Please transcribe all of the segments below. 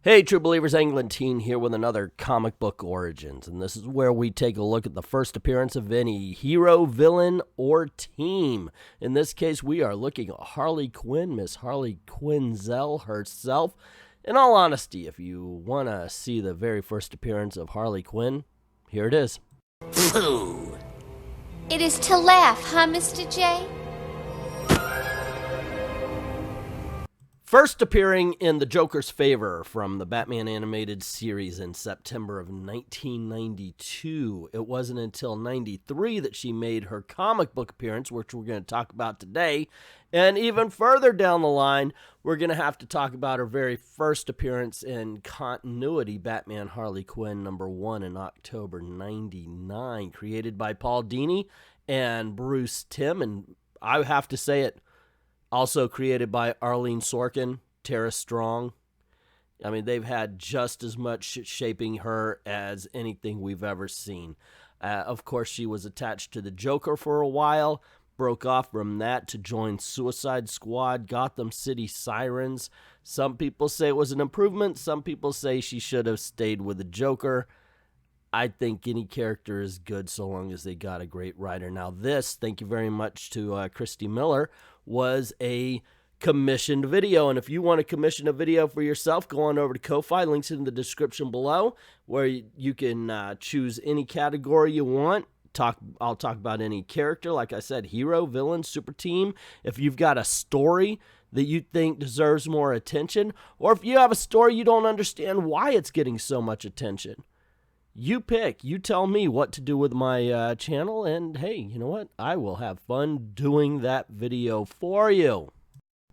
Hey, True Believers, Eglantine here with another Comic Book Origins, and this is where we take a look at the first appearance of any hero, villain, or team. In this case, we are looking at Harley Quinn, Miss Harley Quinzel herself. In all honesty, if you want to see the very first appearance of Harley Quinn, here it is. Pooh! It is to laugh, huh, Mr. J? First appearing in the Joker's favor from the Batman animated series in September of 1992. It wasn't until 93 that she made her comic book appearance, which we're going to talk about today. And even further down the line, we're going to have to talk about her very first appearance in continuity, Batman Harley Quinn #1 in October 99, created by Paul Dini and Bruce Timm. And I have to say it, also created by Arlene Sorkin, Tara Strong. I mean, they've had just as much shaping her as anything we've ever seen. Of course, she was attached to the Joker for a while, broke off from that to join Suicide Squad, Gotham City Sirens. Some people say it was an improvement. Some people say she should have stayed with the Joker. I think any character is good so long as they got a great writer. Now this, thank you very much to Christy Miller, was a commissioned video. And if you want to commission a video for yourself, go on over to Ko-Fi. Links in the description below, where you can choose any category you want. I'll talk about any character. Like I said, hero, villain, super team. If you've got a story that you think deserves more attention, or if you have a story you don't understand why it's getting so much attention, you pick. You tell me what to do with my channel, and hey, you know what? I will have fun doing that video for you.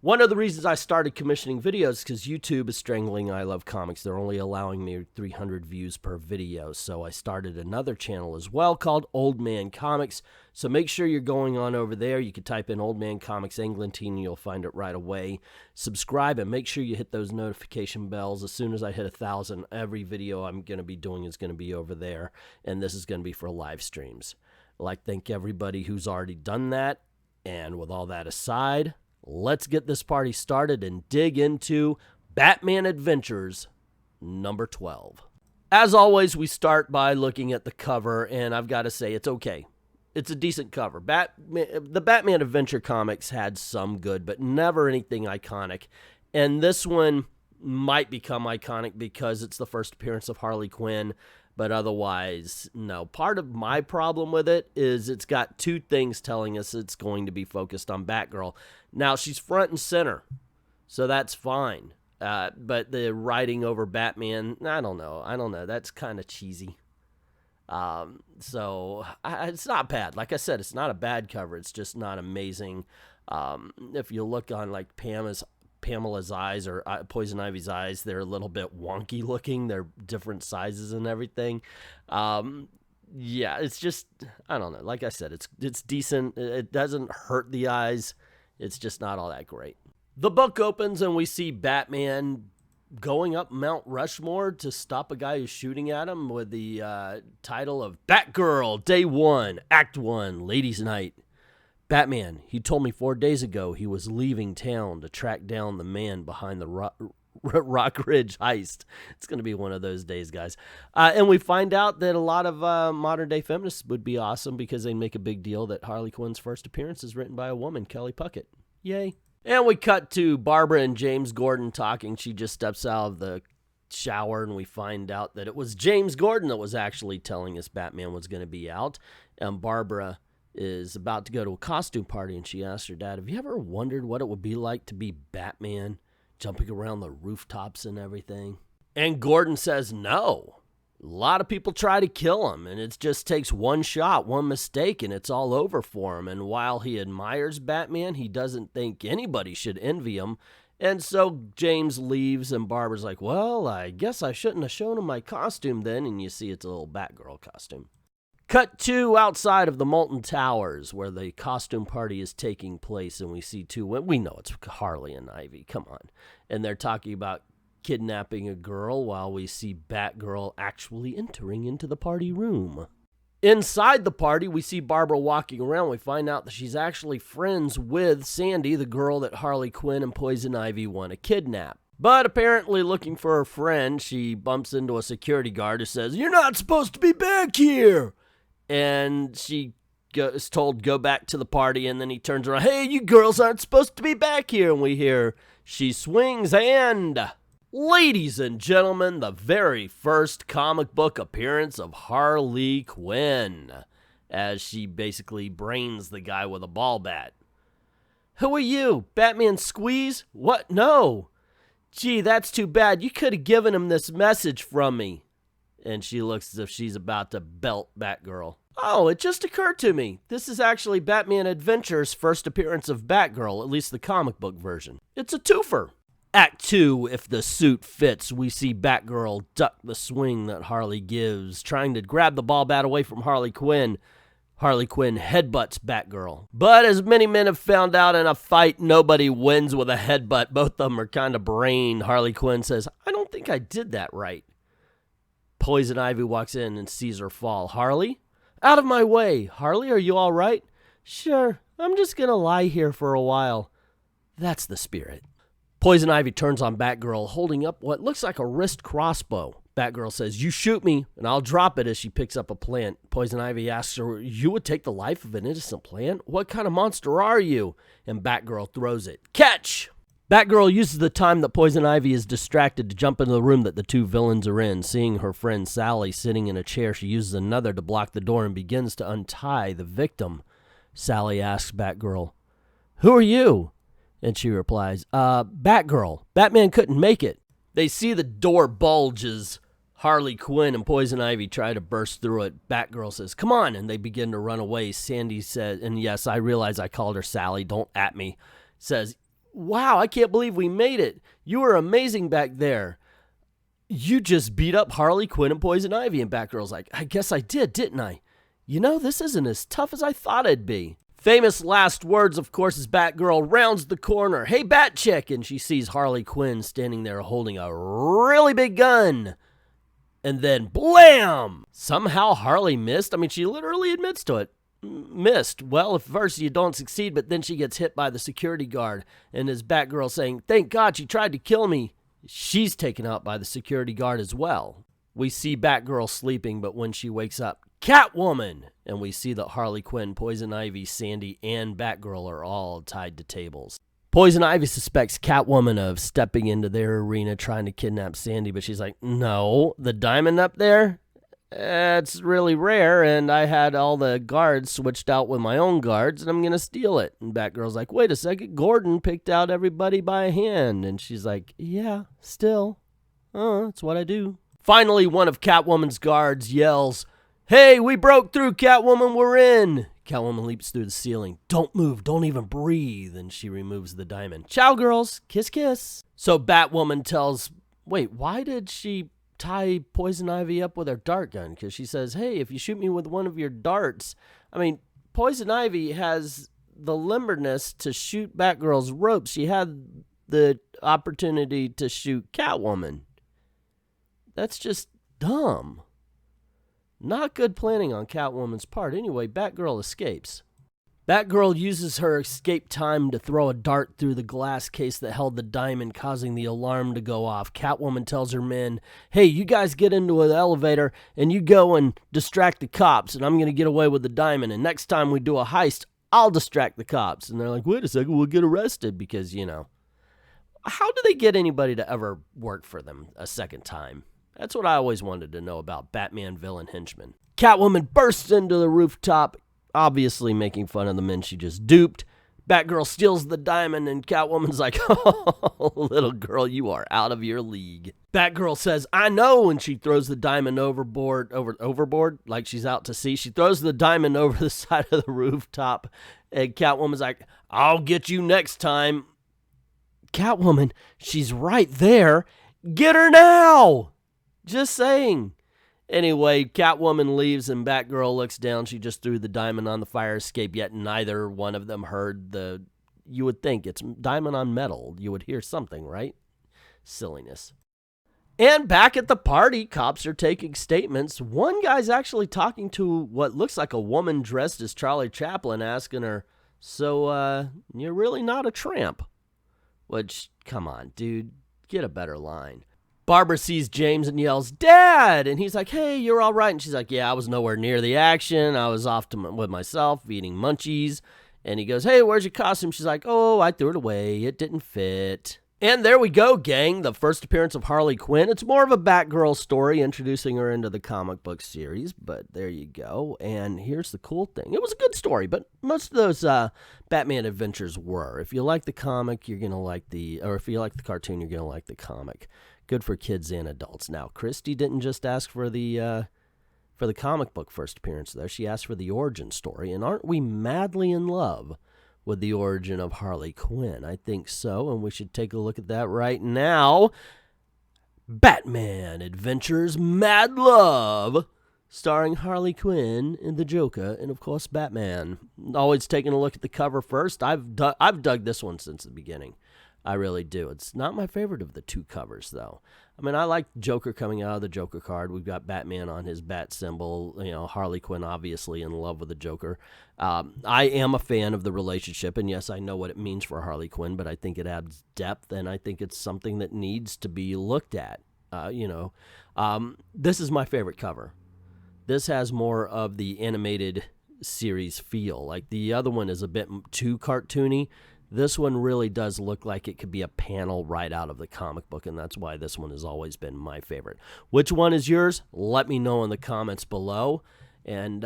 One of the reasons I started commissioning videos is because YouTube is strangling I Love Comics. They're only allowing me 300 views per video, so I started another channel as well called Old Man Comics. So make sure you're going on over there. You can type in Old Man Comics Eglantine and you'll find it right away. Subscribe and make sure you hit those notification bells. As soon as I hit 1,000, every video I'm going to be doing is going to be over there, and this is going to be for live streams. I'd like to thank everybody who's already done that, and with all that aside, let's get this party started and dig into Batman Adventures #12. As always, we start by looking at the cover, and I've got to say, it's okay. It's a decent cover. The Batman Adventure comics had some good, but never anything iconic. And this one might become iconic because it's the first appearance of Harley Quinn, but otherwise, no. Part of my problem with it is it's got two things telling us it's going to be focused on Batgirl. Now, she's front and center, so that's fine. But the writing over Batman, I don't know. That's kind of cheesy. So it's not bad. Like I said, it's not a bad cover. It's just not amazing. If you look on like Pamela's eyes or Poison Ivy's eyes, they're a little bit wonky looking. They're different sizes and everything. Yeah, it's just, I don't know. Like I said, it's decent. It doesn't hurt the eyes. It's just not all that great. The book opens and we see Batman going up Mount Rushmore to stop a guy who's shooting at him with the title of Batgirl, Day 1, Act 1, Ladies' Night. Batman, he told me 4 days ago he was leaving town to track down the man behind the Rock Ridge heist. It's going to be one of those days, guys. And we find out that a lot of modern-day feminists would be awesome because they make a big deal that Harley Quinn's first appearance is written by a woman, Kelly Puckett. Yay. And we cut to Barbara and James Gordon talking. She just steps out of the shower, and we find out that it was James Gordon that was actually telling us Batman was going to be out. And Barbara is about to go to a costume party, and she asked her dad, have you ever wondered what it would be like to be Batman, jumping around the rooftops and everything? And Gordon says no. A lot of people try to kill him, and it just takes one shot, one mistake, and it's all over for him. And while he admires Batman, he doesn't think anybody should envy him. And so James leaves, and Barbara's like, well, I guess I shouldn't have shown him my costume then. And you see it's a little Batgirl costume. Cut to outside of the Molten Towers, where the costume party is taking place, and we see two women. We know it's Harley and Ivy, come on. And they're talking about kidnapping a girl while we see Batgirl actually entering into the party room. Inside the party, we see Barbara walking around. We find out that she's actually friends with Sandy, the girl that Harley Quinn and Poison Ivy want to kidnap. But apparently looking for her friend, she bumps into a security guard who says, "You're not supposed to be back here!" And she is told, "Go back to the party," and then he turns around, "Hey, you girls aren't supposed to be back here," and we hear, "She swings," and... Ladies and gentlemen, the very first comic book appearance of Harley Quinn, as she basically brains the guy with a ball bat. "Who are you? Batman Squeeze? What? No. Gee, that's too bad. You could have given him this message from me." And she looks as if she's about to belt Batgirl. "Oh, it just occurred to me. This is actually Batman Adventure's first appearance of Batgirl, at least the comic book version. It's a twofer." Act 2, if the suit fits, we see Batgirl duck the swing that Harley gives, trying to grab the ball bat away from Harley Quinn. Harley Quinn headbutts Batgirl. But as many men have found out in a fight, nobody wins with a headbutt. Both of them are kind of brained. Harley Quinn says, "I don't think I did that right." Poison Ivy walks in and sees her fall. "Harley? Out of my way. Harley, are you all right?" "Sure, I'm just gonna lie here for a while." That's the spirit. Poison Ivy turns on Batgirl, holding up what looks like a wrist crossbow. Batgirl says, "You shoot me, and I'll drop it," as she picks up a plant. Poison Ivy asks her, "You would take the life of an innocent plant? What kind of monster are you?" And Batgirl throws it. Catch! Batgirl uses the time that Poison Ivy is distracted to jump into the room that the two villains are in. Seeing her friend Sally sitting in a chair, she uses another to block the door and begins to untie the victim. Sally asks Batgirl, "Who are you?" And she replies, Batgirl. Batman couldn't make it." They see the door bulges. Harley Quinn and Poison Ivy try to burst through it. Batgirl says, "Come on," and they begin to run away. Sandy says, and yes, I realize I called her Sally, don't at me, says, "Wow, I can't believe we made it. You were amazing back there. You just beat up Harley Quinn and Poison Ivy." And Batgirl's like, "I guess I did, didn't I? You know, this isn't as tough as I thought it'd be." Famous last words, of course, as Batgirl rounds the corner. "Hey, Batchick!" And she sees Harley Quinn standing there holding a really big gun. And then, blam! Somehow Harley missed. I mean, she literally admits to it. Missed. Well, at first you don't succeed, but then she gets hit by the security guard. And as Batgirl saying, "Thank God she tried to kill me," she's taken out by the security guard as well. We see Batgirl sleeping, but when she wakes up, Catwoman! And we see that Harley Quinn, Poison Ivy, Sandy, and Batgirl are all tied to tables. Poison Ivy suspects Catwoman of stepping into their arena trying to kidnap Sandy, but she's like, "No, the diamond up there? It's really rare, and I had all the guards switched out with my own guards, and I'm going to steal it." And Batgirl's like, "Wait a second, Gordon picked out everybody by hand." And she's like, "Yeah, still. That's what I do." Finally, one of Catwoman's guards yells, "Hey, we broke through, Catwoman, we're in." Catwoman leaps through the ceiling. "Don't move, don't even breathe." And she removes the diamond. "Ciao, girls. Kiss, kiss." So Batwoman tells, wait, why did she tie Poison Ivy up with her dart gun? Because she says, "Hey, if you shoot me with one of your darts." I mean, Poison Ivy has the limberness to shoot Batgirl's ropes. She had the opportunity to shoot Catwoman. That's just dumb. Not good planning on Catwoman's part. Anyway, Batgirl escapes. Batgirl uses her escape time to throw a dart through the glass case that held the diamond, causing the alarm to go off. Catwoman tells her men, "Hey, you guys get into an elevator and you go and distract the cops, and I'm going to get away with the diamond. And next time we do a heist, I'll distract the cops." And they're like, "Wait a second, we'll get arrested," because, you know, how do they get anybody to ever work for them a second time? That's what I always wanted to know about Batman villain henchmen. Catwoman bursts into the rooftop, obviously making fun of the men she just duped. Batgirl steals the diamond, and Catwoman's like, "Oh, little girl, you are out of your league." Batgirl says, "I know," and she throws the diamond overboard, like she's out to sea. She throws the diamond over the side of the rooftop, and Catwoman's like, "I'll get you next time." Catwoman, she's right there. Get her now! Just saying. Anyway, Catwoman leaves and Batgirl looks down. She just threw the diamond on the fire escape, yet neither one of them heard the... You would think it's diamond on metal. You would hear something, right? Silliness. And back at the party, cops are taking statements. One guy's actually talking to what looks like a woman dressed as Charlie Chaplin, asking her, "So, you're really not a tramp?" Which, come on, dude. Get a better line. Barbara sees James and yells, "Dad!" And he's like, "Hey, you're all right." And she's like, "Yeah, I was nowhere near the action. I was off with myself eating munchies." And he goes, "Hey, where's your costume?" She's like, "Oh, I threw it away. It didn't fit." And there we go, gang. The first appearance of Harley Quinn. It's more of a Batgirl story introducing her into the comic book series, but there you go. And here's the cool thing. It was a good story, but most of those Batman adventures were. If you like the comic, you're going to like or if you like the cartoon, you're going to like the comic. Good for kids and adults. Now, Christy didn't just ask for the comic book first appearance there. She asked for the origin story, and aren't we madly in love with the origin of Harley Quinn? I think so, and we should take a look at that right now. Batman Adventures Mad Love, starring Harley Quinn and the Joker, and of course Batman. Always taking a look at the cover first. I've dug this one since the beginning. I really do. It's not my favorite of the two covers, though. I mean, I like Joker coming out of the Joker card. We've got Batman on his bat symbol. You know, Harley Quinn obviously in love with the Joker. I am a fan of the relationship, and yes, I know what it means for Harley Quinn, but I think it adds depth, and I think it's something that needs to be looked at. This is my favorite cover. This has more of the animated series feel. Like the other one is a bit too cartoony. This one really does look like it could be a panel right out of the comic book, and that's why this one has always been my favorite. Which one is yours? Let me know in the comments below. And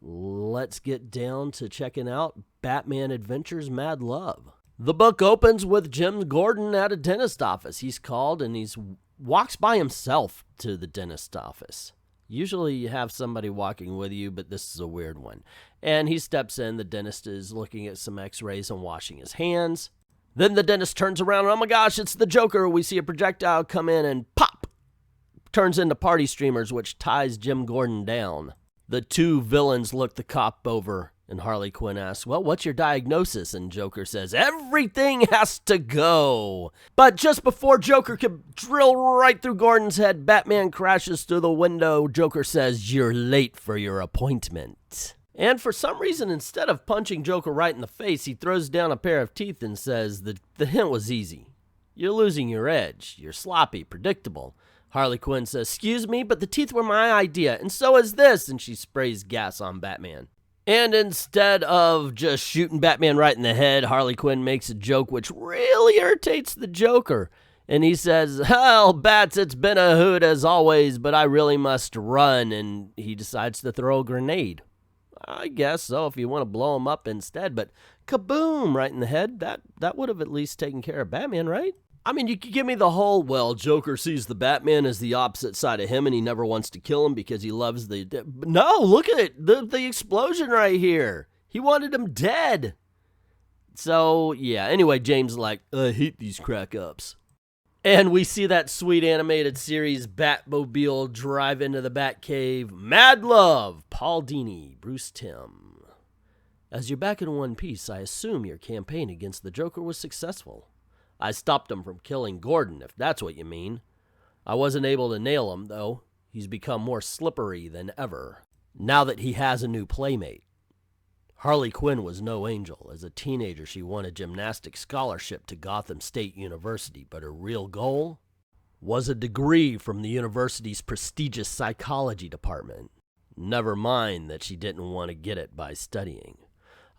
let's get down to checking out Batman Adventures Mad Love. The book opens with Jim Gordon at a dentist office. He's called and he walks by himself to the dentist office. Usually you have somebody walking with you, but this is a weird one. And he steps in. The dentist is looking at some x-rays and washing his hands. Then the dentist turns around and, oh my gosh, it's the Joker. We see a projectile come in and pop! Turns into party streamers, which ties Jim Gordon down. The two villains look the cop over, and Harley Quinn asks, "Well, what's your diagnosis?" And Joker says, "Everything has to go." But just before Joker could drill right through Gordon's head, Batman crashes through the window. Joker says, "You're late for your appointment." And for some reason, instead of punching Joker right in the face, he throws down a pair of teeth and says, the hint was easy. You're losing your edge. You're sloppy, predictable. Harley Quinn says, "Excuse me, but the teeth were my idea, and so is this," and she sprays gas on Batman. And instead of just shooting Batman right in the head, Harley Quinn makes a joke which really irritates the Joker. And he says, "Well, Bats, it's been a hoot as always, but I really must run." And he decides to throw a grenade. I guess so, if you want to blow him up instead. But kaboom, right in the head. That would have at least taken care of Batman, right? I mean, you could give me the whole, well, Joker sees the Batman as the opposite side of him and he never wants to kill him because he loves No, look at it. The explosion right here. He wanted him dead. So, yeah. Anyway, James is like, "I hate these crack-ups." And we see that sweet animated series Batmobile drive into the Batcave. Mad Love, Paul Dini, Bruce Timm. "As you're back in one piece, I assume your campaign against the Joker was successful. I stopped him from killing Gordon, if that's what you mean. I wasn't able to nail him, though. He's become more slippery than ever, now that he has a new playmate. Harley Quinn was no angel. As a teenager, she won a gymnastics scholarship to Gotham State University, but her real goal was a degree from the university's prestigious psychology department. Never mind that she didn't want to get it by studying.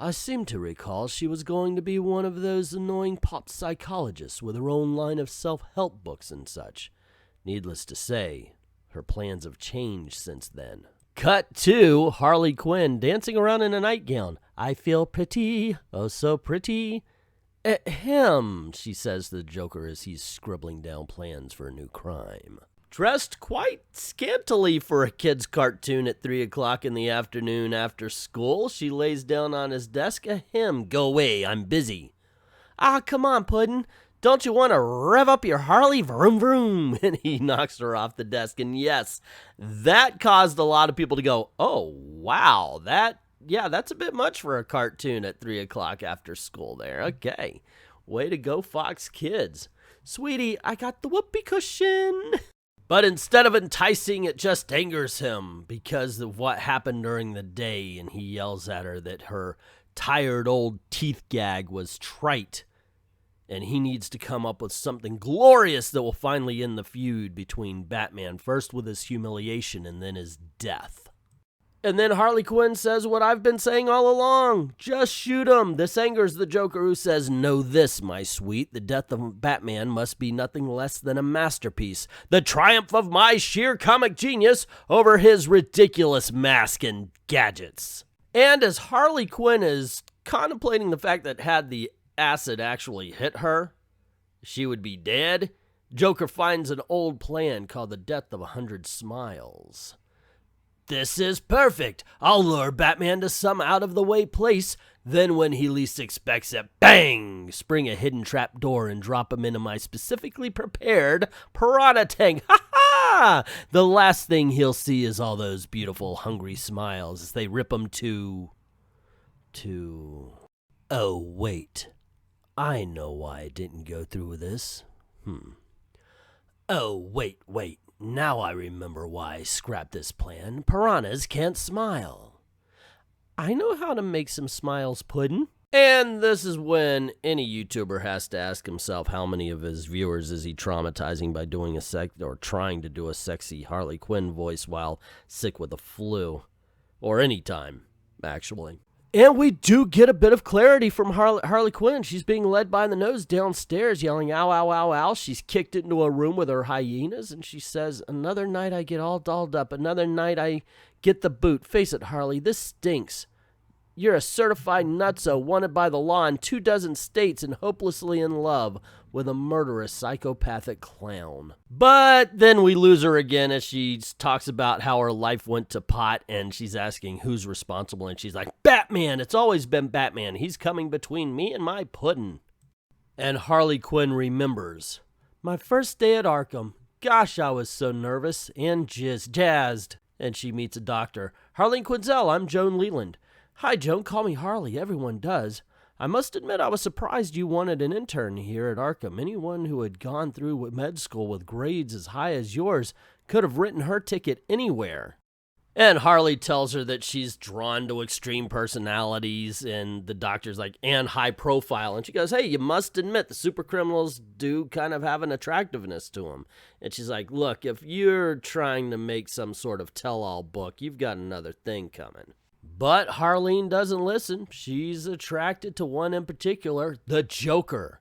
I seem to recall she was going to be one of those annoying pop psychologists with her own line of self-help books and such. Needless to say, her plans have changed since then." Cut to Harley Quinn dancing around in a nightgown. "I feel pretty, oh so pretty." "Ahem," she says to the Joker as he's scribbling down plans for a new crime. Dressed quite scantily for a kid's cartoon at 3 o'clock in the afternoon after school, she lays down on his desk. "Ahem, go away, I'm busy." "Ah, come on, Puddin'. Don't you want to rev up your Harley? Vroom, vroom." And he knocks her off the desk. And yes, that caused a lot of people to go, "Oh, wow, that's a bit much for a cartoon at 3 o'clock after school there. Okay, way to go, Fox Kids. Sweetie, I got the whoopee cushion." But instead of enticing, it just angers him because of what happened during the day. And he yells at her that her tired old teeth gag was trite and he needs to come up with something glorious that will finally end the feud between Batman, first with his humiliation and then his death. And then Harley Quinn says what I've been saying all along, just shoot him. This angers the Joker, who says, know this, my sweet, the death of Batman must be nothing less than a masterpiece, the triumph of my sheer comic genius over his ridiculous mask and gadgets. And as Harley Quinn is contemplating the fact that had the acid actually hit her, she would be dead, Joker finds an old plan called the Death of 100 Smiles. This is perfect. I'll lure Batman to some out-of-the-way place. Then when he least expects it, bang! Spring a hidden trap door and drop him into my specifically prepared piranha tank. Ha ha! The last thing he'll see is all those beautiful, hungry smiles as they rip him to... Oh, wait. I know why I didn't go through with this. Oh, wait. Now I remember why I scrapped this plan. Piranhas can't smile. I know how to make some smiles pudding. And this is when any YouTuber has to ask himself how many of his viewers is he traumatizing by doing trying to do a sexy Harley Quinn voice while sick with the flu. Or any time, actually. And we do get a bit of clarity from Harley Quinn. She's being led by the nose downstairs, yelling, ow, ow, ow, ow. She's kicked into a room with her hyenas, and she says, another night I get all dolled up. Another night I get the boot. Face it, Harley, this stinks. You're a certified nutso, wanted by the law in 24 states and hopelessly in love with a murderous psychopathic clown. But then we lose her again as she talks about how her life went to pot, and she's asking who's responsible, and she's like, Batman! It's always been Batman. He's coming between me and my puddin'. And Harley Quinn remembers, my first day at Arkham. Gosh, I was so nervous and jazzed. And she meets a doctor. Harleen Quinzel, I'm Joan Leland. Hi, Joan, call me Harley. Everyone does. I must admit I was surprised you wanted an intern here at Arkham. Anyone who had gone through med school with grades as high as yours could have written her ticket anywhere. And Harley tells her that she's drawn to extreme personalities, and the doctor's like, and high profile. And she goes, hey, you must admit the super criminals do kind of have an attractiveness to them. And she's like, look, if you're trying to make some sort of tell-all book, you've got another thing coming. But Harleen doesn't listen. She's attracted to one in particular, the Joker.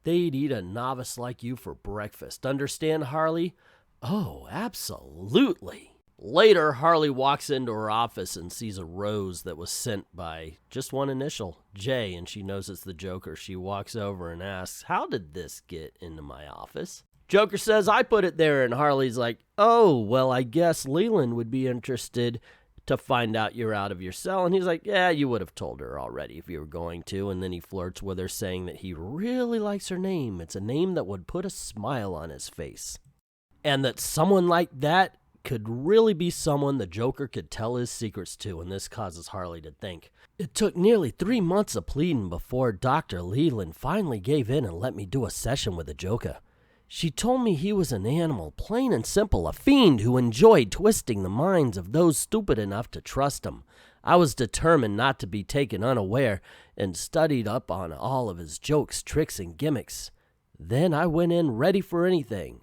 They'd eat a novice like you for breakfast. Understand, Harley? Oh, absolutely. Later, Harley walks into her office and sees a rose that was sent by just one initial, J, and she knows it's the Joker. She walks over and asks, how did this get into my office? Joker says, I put it there, and Harley's like, oh, well, I guess Leland would be interested to find out you're out of your cell. And he's like, yeah, you would have told her already if you were going to. And then he flirts with her, saying that he really likes her name. It's a name that would put a smile on his face. And that someone like that could really be someone the Joker could tell his secrets to. And this causes Harley to think, it took nearly 3 months of pleading before Dr. Leland finally gave in and let me do a session with the Joker. She told me he was an animal, plain and simple, a fiend who enjoyed twisting the minds of those stupid enough to trust him. I was determined not to be taken unaware and studied up on all of his jokes, tricks, and gimmicks. Then I went in ready for anything.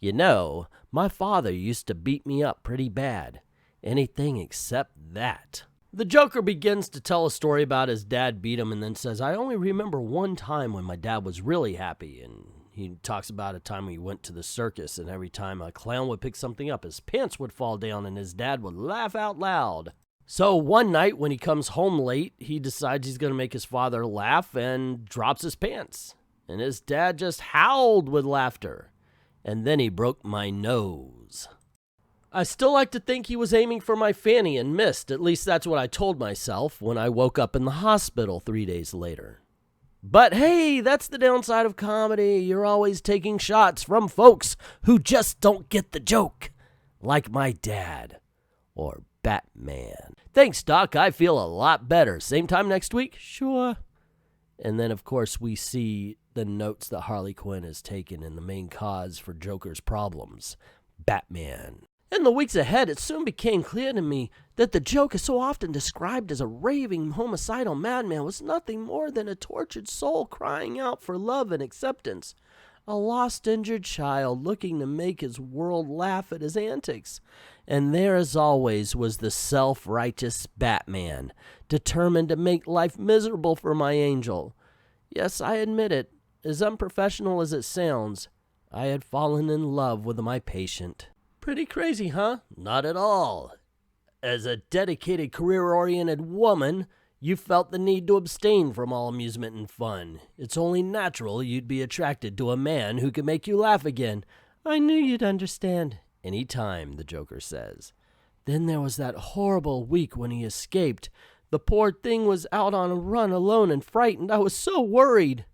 You know, my father used to beat me up pretty bad. Anything except that. The Joker begins to tell a story about his dad beat him and then says, I only remember one time when my dad was really happy, and he talks about a time he went to the circus, and every time a clown would pick something up, his pants would fall down and his dad would laugh out loud. So one night when he comes home late, he decides he's going to make his father laugh and drops his pants. And his dad just howled with laughter. And then he broke my nose. I still like to think he was aiming for my fanny and missed. At least that's what I told myself when I woke up in the hospital 3 days later. But hey, that's the downside of comedy. You're always taking shots from folks who just don't get the joke. Like my dad. Or Batman. Thanks, Doc. I feel a lot better. Same time next week? Sure. And then, of course, we see the notes that Harley Quinn has taken in the main cause for Joker's problems. Batman. In the weeks ahead, it soon became clear to me that the Joker, so often described as a raving homicidal madman, was nothing more than a tortured soul crying out for love and acceptance. A lost, injured child looking to make his world laugh at his antics. And there, as always, was the self-righteous Batman, determined to make life miserable for my angel. Yes, I admit it. As unprofessional as it sounds, I had fallen in love with my patient. Pretty crazy, huh? Not at all. As a dedicated, career-oriented woman, you felt the need to abstain from all amusement and fun. It's only natural you'd be attracted to a man who could make you laugh again. I knew you'd understand. Any time, the Joker says. Then there was that horrible week when he escaped. The poor thing was out on a run alone and frightened. I was so worried.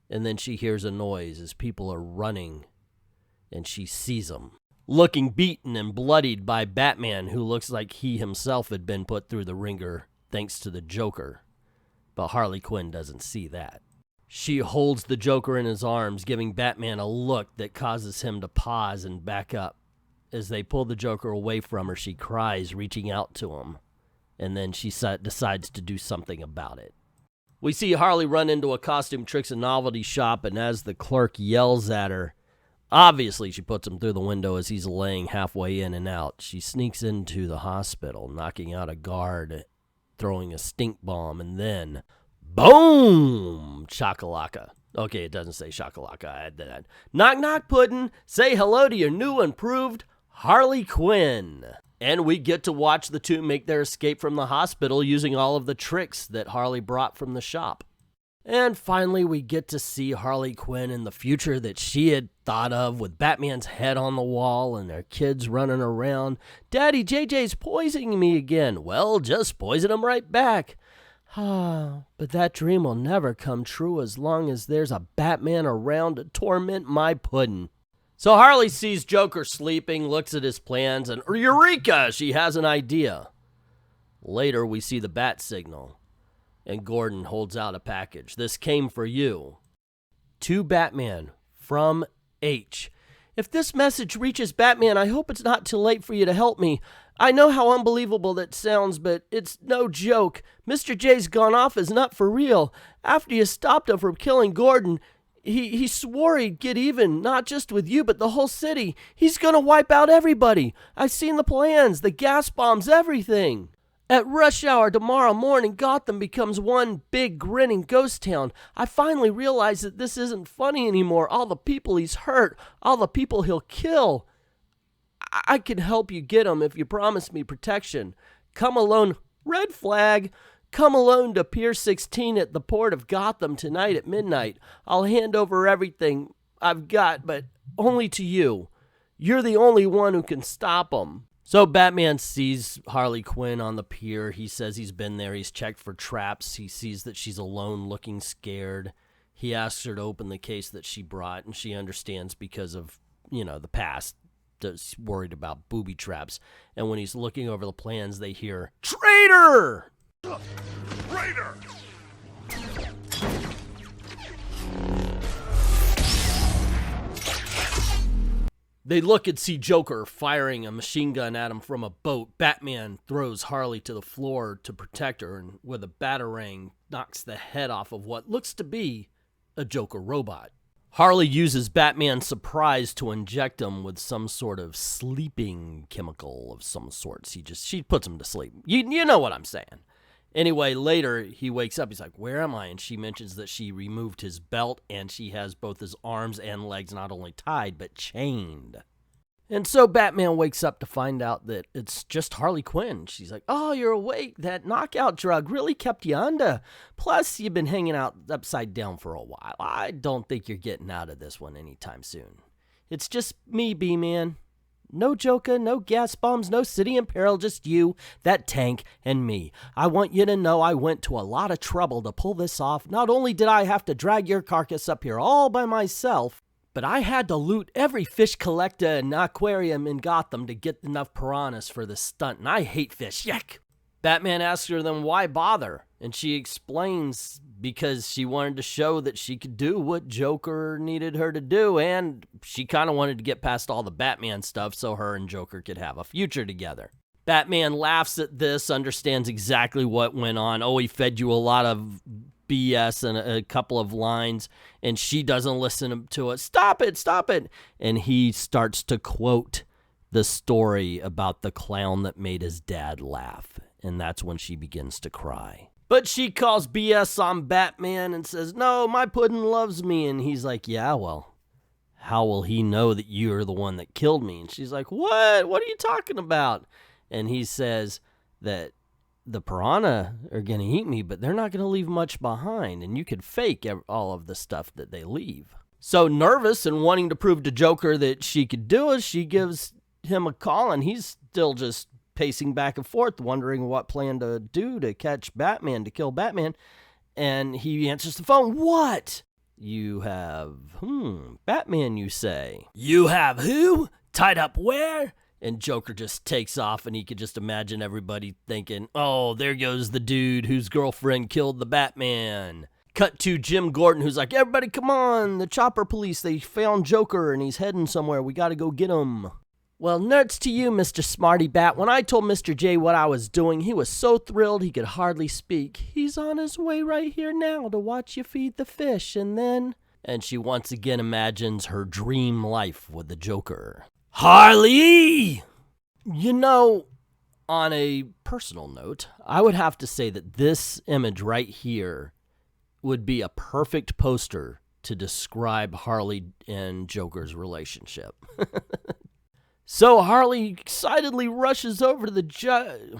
And then she hears a noise as people are running, and she sees him, looking beaten and bloodied by Batman, who looks like he himself had been put through the ringer thanks to the Joker. But Harley Quinn doesn't see that. She holds the Joker in his arms, giving Batman a look that causes him to pause and back up. As they pull the Joker away from her, she cries, reaching out to him. And then she decides to do something about it. We see Harley run into a costume tricks and novelty shop, and as the clerk yells at her, obviously she puts him through the window as he's laying halfway in and out. She sneaks into the hospital, knocking out a guard, throwing a stink bomb, and then, boom! Shakalaka. Okay, it doesn't say shakalaka. I had that. Knock, knock, puddin'. Say hello to your new improved Harley Quinn. And we get to watch the two make their escape from the hospital using all of the tricks that Harley brought from the shop. And finally, we get to see Harley Quinn in the future that she had thought of, with Batman's head on the wall and their kids running around. Daddy, JJ's poisoning me again. Well, just poison him right back. But that dream will never come true as long as there's a Batman around to torment my puddin'. So Harley sees Joker sleeping, looks at his plans, and eureka! She has an idea. Later, we see the bat signal, and Gordon holds out a package. This came for you. To Batman, from H. If this message reaches Batman, I hope it's not too late for you to help me. I know how unbelievable that sounds, but it's no joke. Mr. J's gone off his nut for real. After you stopped him from killing Gordon, He swore he'd get even, not just with you, but the whole city. He's gonna wipe out everybody. I've seen the plans, the gas bombs, everything. At rush hour tomorrow morning, Gotham becomes one big grinning ghost town. I finally realize that this isn't funny anymore. All the people he's hurt, all the people he'll kill. I can help you get him if you promise me protection. Come alone. Red flag. Come alone to Pier 16 at the port of Gotham tonight at midnight. I'll hand over everything I've got, but only to you. You're the only one who can stop them. So Batman sees Harley Quinn on the pier. He says he's been there. He's checked for traps. He sees that she's alone, looking scared. He asks her to open the case that she brought, and she understands because of, the past. She's worried about booby traps. And when he's looking over the plans, they hear, "Traitor!" Traitor! They look and see Joker firing a machine gun at him from a boat. Batman throws Harley to the floor to protect her, and with a batarang knocks the head off of what looks to be a Joker robot. Harley uses Batman's surprise to inject him with some sort of sleeping chemical of some sort. She puts him to sleep. You know what I'm saying. Anyway, later he wakes up. He's like, "Where am I?" And she mentions that she removed his belt, and she has both his arms and legs not only tied, but chained. And so Batman wakes up to find out that it's just Harley Quinn. She's like, "Oh, you're awake. That knockout drug really kept you under. Plus, you've been hanging out upside down for a while. I don't think you're getting out of this one anytime soon. It's just me, B-Man. No Joker, no gas bombs, no city in peril, just you, that tank, and me. I want you to know I went to a lot of trouble to pull this off. Not only did I have to drag your carcass up here all by myself, but I had to loot every fish collector and aquarium in Gotham to get enough piranhas for this stunt, and I hate fish. Yuck! Batman asks her then why bother? And she explains because she wanted to show that she could do what Joker needed her to do, and she kind of wanted to get past all the Batman stuff so her and Joker could have a future together. Batman laughs at this, understands exactly what went on. Oh, he fed you a lot of BS and a couple of lines, and she doesn't listen to it. Stop it, stop it. And he starts to quote the story about the clown that made his dad laugh. And that's when she begins to cry. But she calls BS on Batman and says, no, my puddin' loves me. And he's like, yeah, well, how will he know that you're the one that killed me? And she's like, what? What are you talking about? And he says that the piranha are going to eat me, but they're not going to leave much behind. And you could fake all of the stuff that they leave. So nervous and wanting to prove to Joker that she could do it, she gives him a call, and he's still just pacing back and forth, wondering what plan to do to catch Batman, to kill Batman. And he answers the phone. What? You have, Batman, you say. You have who? Tied up where? And Joker just takes off, and he could just imagine everybody thinking, oh, there goes the dude whose girlfriend killed the Batman. Cut to Jim Gordon, who's like, everybody come on, the chopper police, they found Joker, and he's heading somewhere. We got to go get him. Well, nuts to you, Mr. Smarty Bat. When I told Mr. J what I was doing, he was so thrilled he could hardly speak. He's on his way right here now to watch you feed the fish, and then... And she once again imagines her dream life with the Joker. Harley! You know, on a personal note, I would have to say that this image right here would be a perfect poster to describe Harley and Joker's relationship. So Harley excitedly rushes over to Joker,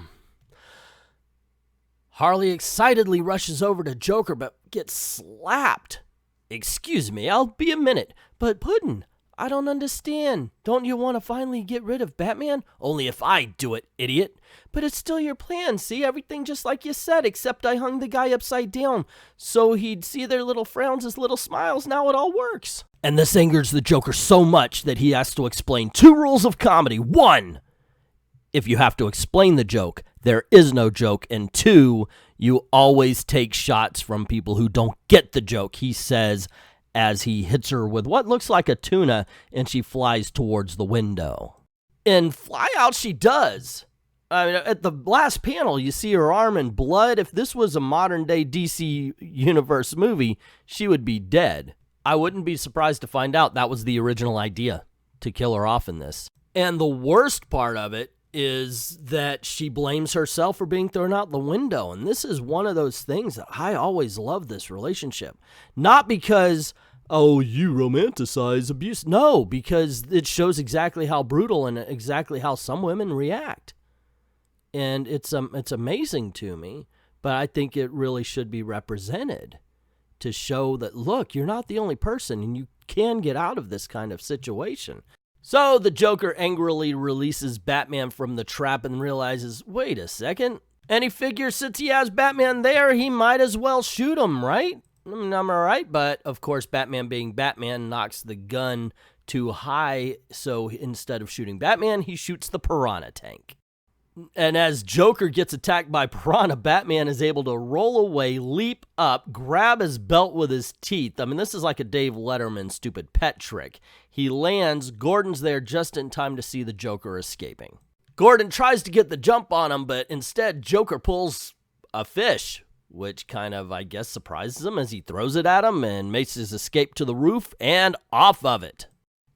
but gets slapped. Excuse me, I'll be a minute. But Puddin', I don't understand. Don't you want to finally get rid of Batman? Only if I do it, idiot. But it's still your plan, see? Everything just like you said, except I hung the guy upside down so he'd see their little frowns as little smiles. Now it all works. And this angers the Joker so much that he has to explain 2 rules of comedy. 1, if you have to explain the joke, there is no joke. And 2, you always take shots from people who don't get the joke, he says, as he hits her with what looks like a tuna, and she flies towards the window. And fly out she does. I mean, at the last panel, you see her arm in blood. If this was a modern-day DC Universe movie, she would be dead. I wouldn't be surprised to find out that was the original idea, to kill her off in this. And the worst part of it is that she blames herself for being thrown out the window. And this is one of those things that I always love this relationship. Not because, oh, you romanticize abuse. No, because it shows exactly how brutal and exactly how some women react. And it's amazing to me, but I think it really should be represented to show that, look, you're not the only person and you can get out of this kind of situation. So the Joker angrily releases Batman from the trap and realizes, wait a second. And he figures since he has Batman there, he might as well shoot him, right? I'm all right, but of course Batman being Batman knocks the gun too high, so instead of shooting Batman, he shoots the piranha tank. And as Joker gets attacked by piranha, Batman is able to roll away, leap up, grab his belt with his teeth. I mean, this is like a Dave Letterman stupid pet trick. He lands, Gordon's there just in time to see the Joker escaping. Gordon tries to get the jump on him, but instead Joker pulls a fish, which kind of, I guess, surprises him as he throws it at him and makes his escape to the roof and off of it.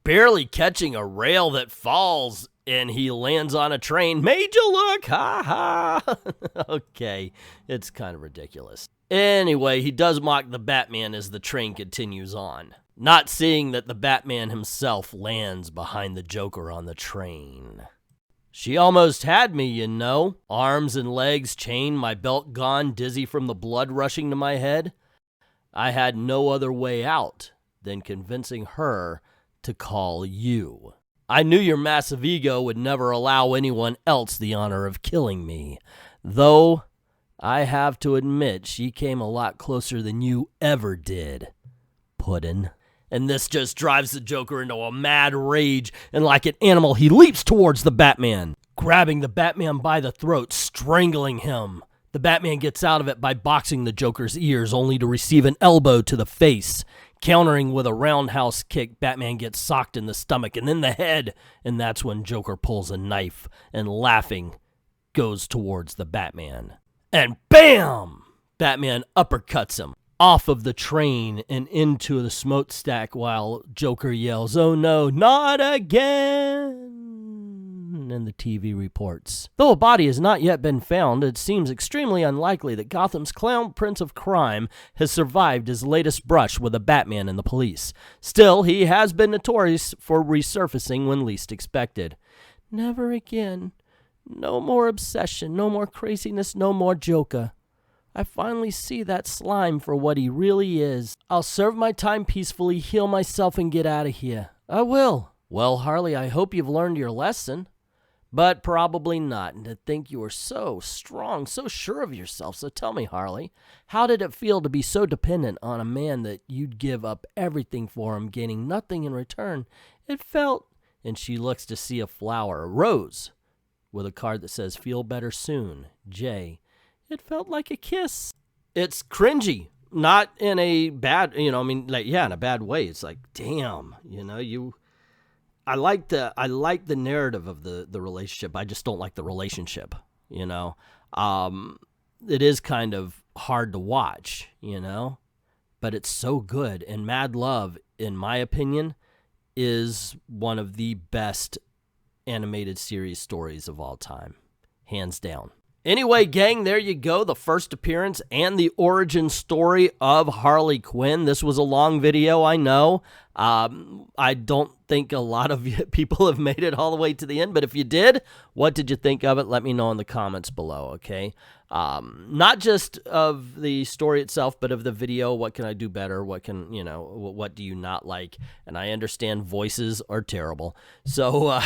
Barely catching a rail that falls, and he lands on a train. Made you look, ha ha. Okay, it's kind of ridiculous. Anyway, he does mock the Batman as the train continues on, not seeing that the Batman himself lands behind the Joker on the train. She almost had me, you know. Arms and legs chained, my belt gone, dizzy from the blood rushing to my head. I had no other way out than convincing her to call you. I knew your massive ego would never allow anyone else the honor of killing me, though I have to admit she came a lot closer than you ever did, Puddin'. And this just drives the Joker into a mad rage, and like an animal, he leaps towards the Batman. grabbing the Batman by the throat, strangling him. The Batman gets out of it by boxing the Joker's ears, only to receive an elbow to the face. Countering with a roundhouse kick, Batman gets socked in the stomach and then the head, and that's when Joker pulls a knife and, laughing, goes towards the Batman. And BAM! Batman uppercuts him off of the train and into the smokestack while Joker yells, "Oh no, not again!" And the TV reports. Though a body has not yet been found, it seems extremely unlikely that Gotham's clown prince of crime has survived his latest brush with the Batman and the police. Still, he has been notorious for resurfacing when least expected. Never again. No more obsession, no more craziness, no more Joker. I finally see that slime for what he really is. I'll serve my time peacefully, heal myself, and get out of here. I will. Well, Harley, I hope you've learned your lesson. But probably not. And to think you were so strong, so sure of yourself. So tell me, Harley, how did it feel to be so dependent on a man that you'd give up everything for him, gaining nothing in return? It felt... And she looks to see a flower, a rose, with a card that says, "Feel better soon, Jay." It felt like a kiss. It's cringy, not in a bad, in a bad way. It's like, damn, I like the narrative of the relationship. I just don't like the relationship, It is kind of hard to watch, but it's so good. And Mad Love, in my opinion, is one of the best animated series stories of all time, hands down. Anyway, gang, there you go. The first appearance and the origin story of Harley Quinn. This was a long video, I know. I don't think a lot of people have made it all the way to the end, but if you did, what did you think of it? Let me know in the comments below, okay? Not just of the story itself, but of the video. What can I do better? What can, what do you not like? And I understand voices are terrible, so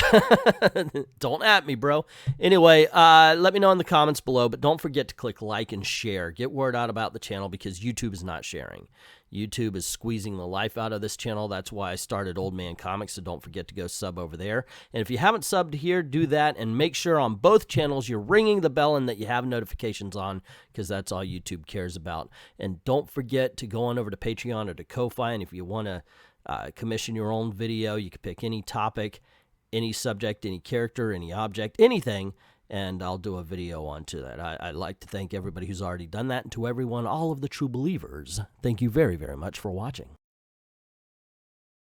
don't at me, bro. Anyway, let me know in the comments below, but don't forget to click like and share. Get word out about the channel because YouTube is not sharing. YouTube is squeezing the life out of this channel. That's why I started Old Man Comics, so don't forget to go sub over there. And if you haven't subbed here, do that, and make sure on both channels you're ringing the bell and that you have notifications on, because that's all YouTube cares about. And don't forget to go on over to Patreon or to Ko-Fi, and if you want to commission your own video, you can pick any topic, any subject, any character, any object, anything, and I'll do a video onto that. I'd like to thank everybody who's already done that, and to everyone, all of the true believers, thank you very, very much for watching.